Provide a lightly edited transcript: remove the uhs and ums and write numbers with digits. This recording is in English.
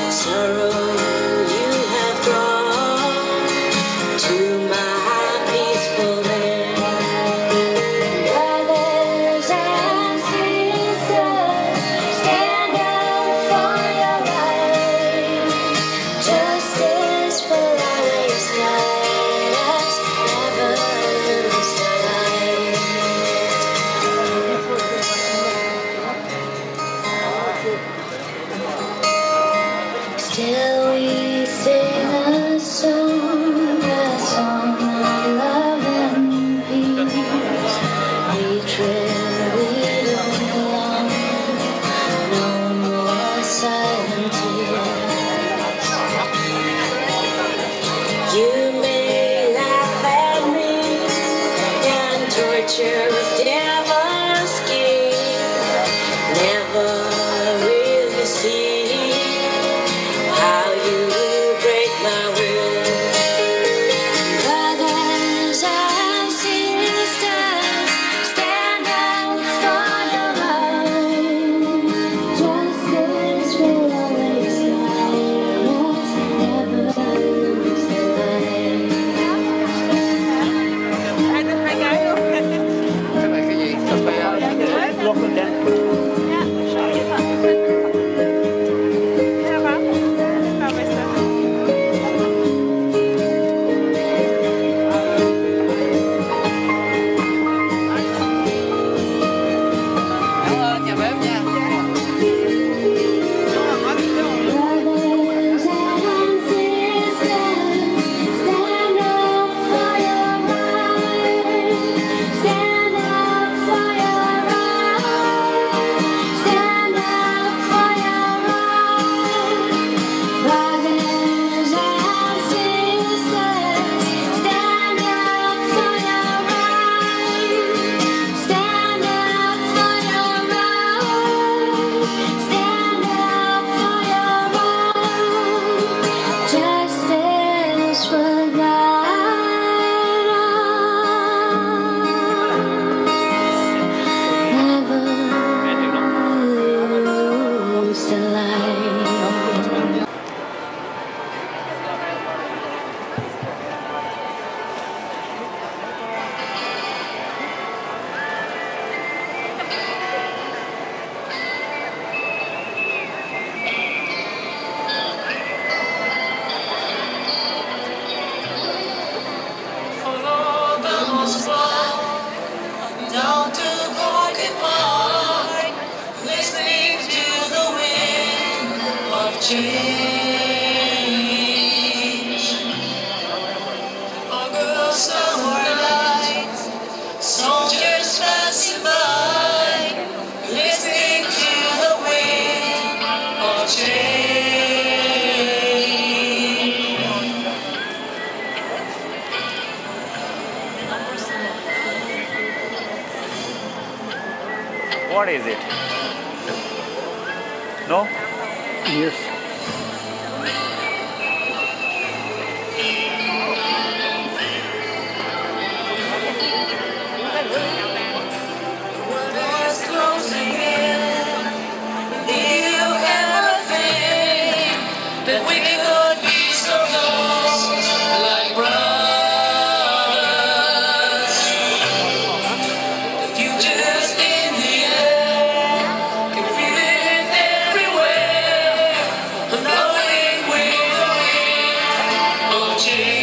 Sorrow you have brought to my peaceful land. Brothers and sisters, stand up for your right. Justice will always guide us, never lose the light. Still we sing a song of love and peace. We tread, we don't belong, no more silent tears. You may laugh at me and torture with devil's scheme, never really see how you break my will. Brothers and sisters, stand up for your right. Justice will always guide us, never lose the light. Down to Porcupine, listening to the wind of change. August summer night, soldiers passing by, listening to the wind of change. What is it? No? Yes. Doors closing in. Do you ever think that we could be so close, like brothers? The future's in the air, can feel it everywhere, blowing with the wind of change.